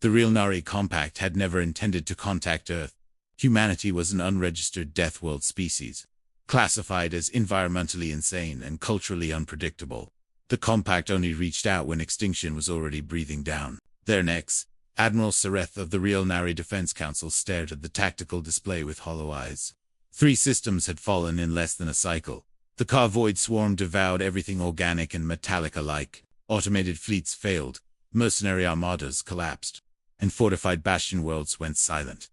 The real Nari Compact had never intended to contact Earth. Humanity was an unregistered Deathworld species, classified as environmentally insane and culturally unpredictable. The Compact only reached out when extinction was already breathing down their necks. Admiral Sareth of the Real Nari Defense Council stared at the tactical display with hollow eyes. 3 systems had fallen in less than a cycle. The Carvoid swarm devoured everything organic and metallic alike. Automated fleets failed, mercenary armadas collapsed, and fortified bastion worlds went silent.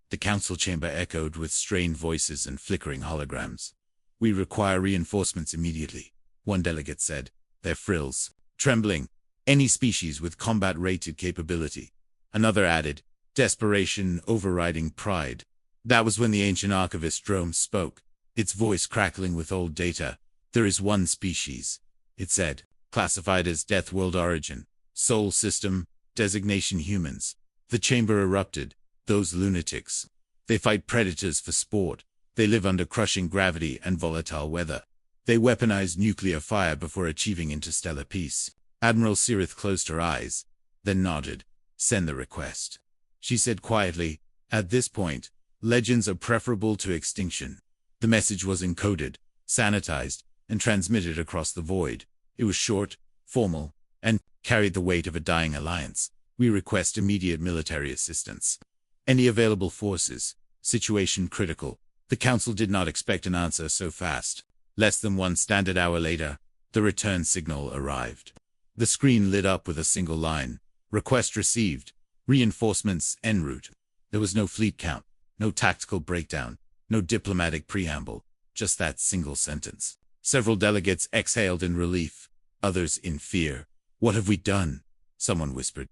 The council chamber echoed with strained voices and flickering holograms. "We require reinforcements immediately," one delegate said, their frills trembling. "Any species with combat-rated capability." Another added, desperation overriding pride. That was when the ancient archivist drone spoke, its voice crackling with old data. "There is one species," it said, "classified as Deathworld origin, Sol system, designation humans." The chamber erupted. "Those lunatics. They fight predators for sport. They live under crushing gravity and volatile weather. They weaponize nuclear fire before achieving interstellar peace." Admiral Sareth closed her eyes, then nodded. "Send the request," she said quietly. "At this point, legends are preferable to extinction." The message was encoded, sanitized, and transmitted across the void. It was short, formal, and carried the weight of a dying alliance. "We request immediate military assistance. Any available forces. Situation critical." The council did not expect an answer so fast. Less than 1 standard hour later, the return signal arrived. The screen lit up with a single line. "Request received. Reinforcements en route." There was no fleet count, no tactical breakdown, no diplomatic preamble, just that single sentence. Several delegates exhaled in relief, others in fear. "What have we done?" someone whispered.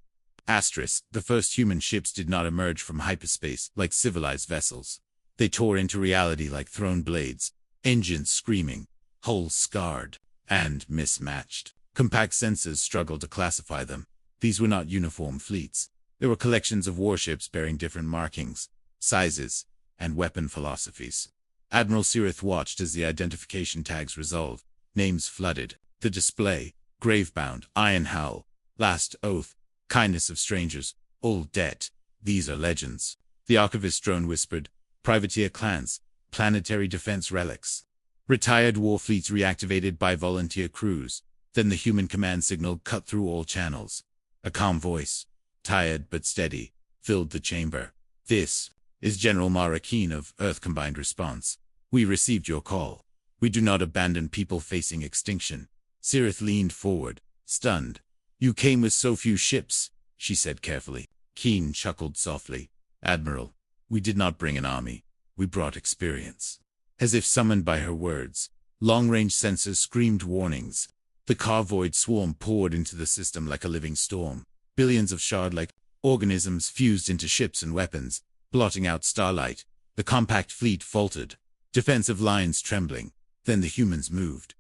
The first human ships did not emerge from hyperspace like civilized vessels. They tore into reality like thrown blades, engines screaming, hulls scarred, and mismatched. Compact sensors struggled to classify them. These were not uniform fleets. They were collections of warships bearing different markings, sizes, and weapon philosophies. Admiral Sareth watched as the identification tags resolved. Names flooded. The display: Gravebound, Iron Howl, Last Oath, Kindness of Strangers, Old Debt. These are legends. The archivist drone whispered. Privateer clans, planetary defense relics. Retired war fleets reactivated by volunteer crews. Then the human command signal cut through all channels. A calm voice, tired but steady, filled the chamber. "This is General Marakeen of Earth Combined Response. We received your call. We do not abandon people facing extinction." Sareth leaned forward, stunned. "You came with so few ships," she said carefully. Keen chuckled softly. "Admiral, we did not bring an army. We brought experience." As if summoned by her words, long-range sensors screamed warnings. The Carvoid swarm poured into the system like a living storm. Billions of shard-like organisms fused into ships and weapons, blotting out starlight. The compact fleet faltered, defensive lines trembling. Then the humans moved.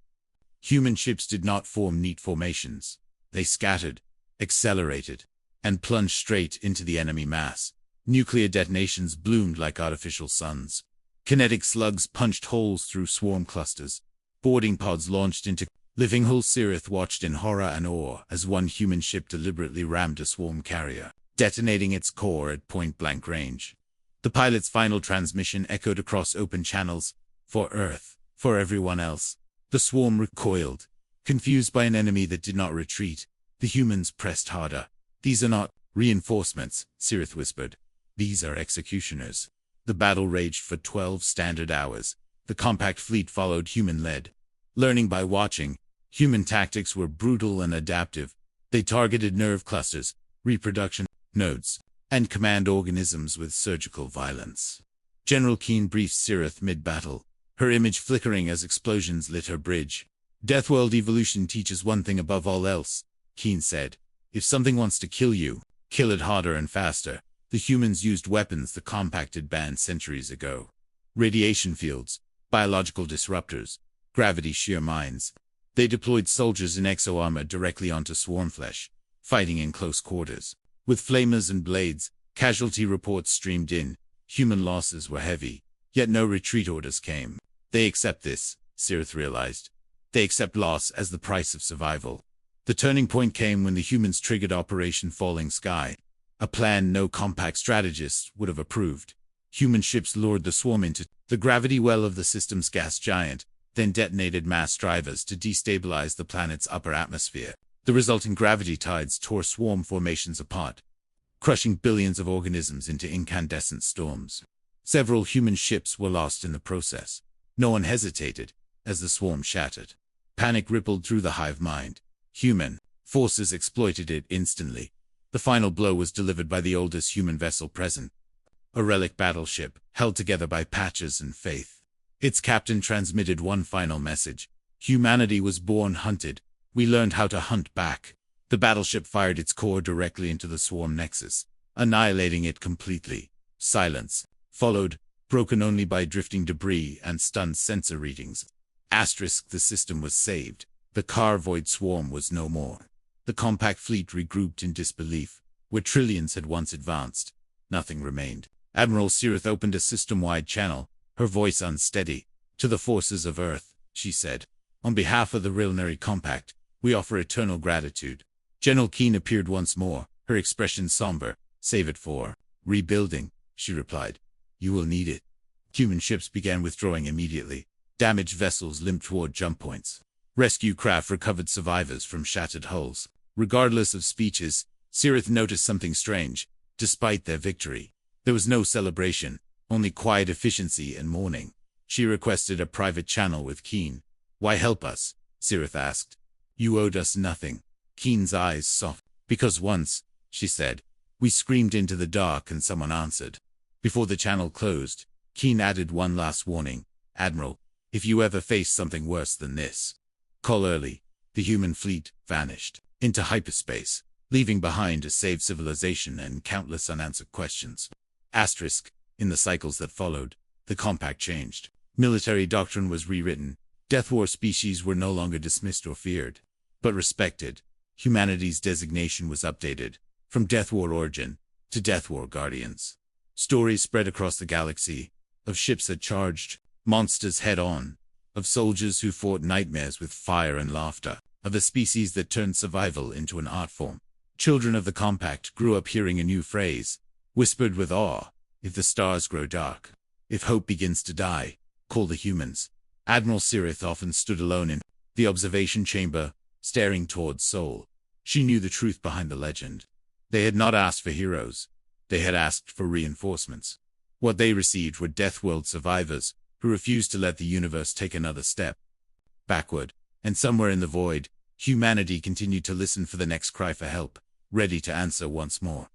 Human ships did not form neat formations. They scattered, accelerated, and plunged straight into the enemy mass. Nuclear detonations bloomed like artificial suns. Kinetic slugs punched holes through swarm clusters. Boarding pods launched into living hulls. Sareth watched in horror and awe as one human ship deliberately rammed a swarm carrier, detonating its core at point-blank range. The pilot's final transmission echoed across open channels. "For Earth, for everyone else." The swarm recoiled, confused by an enemy that did not retreat. The humans pressed harder. "These are not reinforcements," Sareth whispered. "These are executioners." The battle raged for 12 standard hours. The compact fleet followed human-led. Learning by watching, human tactics were brutal and adaptive. They targeted nerve clusters, reproduction nodes, and command organisms with surgical violence. General Keen briefed Sareth mid-battle, her image flickering as explosions lit her bridge. "Deathworld evolution teaches one thing above all else," Keen said. "If something wants to kill you, kill it harder and faster." The humans used weapons the compacted banned centuries ago. Radiation fields, biological disruptors, gravity shear mines. They deployed soldiers in exo-armor directly onto swarm flesh, fighting in close quarters. With flamers and blades, casualty reports streamed in. Human losses were heavy, yet no retreat orders came. They accept this, Sareth realized. They accept loss as the price of survival. The turning point came when the humans triggered Operation Falling Sky. A plan no compact strategist would have approved. Human ships lured the swarm into the gravity well of the system's gas giant, then detonated mass drivers to destabilize the planet's upper atmosphere. The resulting gravity tides tore swarm formations apart, crushing billions of organisms into incandescent storms. Several human ships were lost in the process. No one hesitated as the swarm shattered. Panic rippled through the hive mind. Human forces exploited it instantly. The final blow was delivered by the oldest human vessel present, a relic battleship held together by patches and faith. Its captain transmitted one final message. Humanity was born hunted. We learned how to hunt back. The battleship fired its core directly into the swarm nexus, annihilating it completely. Silence followed, broken only by drifting debris and stunned sensor readings. The system was saved. The car-void swarm was no more. The compact fleet regrouped in disbelief. Where trillions had once advanced, nothing remained. Admiral Sirith opened a system-wide channel, her voice unsteady. To the forces of Earth, she said, on behalf of the Relentless Compact, we offer eternal gratitude. General Keen appeared once more, her expression somber. Save it for rebuilding, she replied. You will need it. Human ships began withdrawing immediately. Damaged vessels limped toward jump points. Rescue craft recovered survivors from shattered hulls. Regardless of speeches, Sirith noticed something strange. Despite their victory, there was no celebration, only quiet efficiency and mourning. She requested a private channel with Keen. Why help us? Sirith asked. You owed us nothing. Keen's eyes softened. Because once, she said, we screamed into the dark and someone answered. Before the channel closed, Keen added one last warning. Admiral, if you ever face something worse than this, call early. The human fleet vanished into hyperspace, leaving behind a saved civilization and countless unanswered questions. In the cycles that followed, the compact changed. Military doctrine was rewritten. Death War species were no longer dismissed or feared, but respected. Humanity's designation was updated, from Death War Origin to Death War Guardians. Stories spread across the galaxy, of ships that charged monsters head-on, of soldiers who fought nightmares with fire and laughter, of a species that turned survival into an art form. Children of the Compact grew up hearing a new phrase, whispered with awe: if the stars grow dark, if hope begins to die, call the humans. Admiral Sirith often stood alone in the observation chamber, staring towards Sol. She knew the truth behind the legend. They had not asked for heroes. They had asked for reinforcements. What they received were Deathworld survivors who refused to let the universe take another step backward. And somewhere in the void, humanity continued to listen for the next cry for help, ready to answer once more.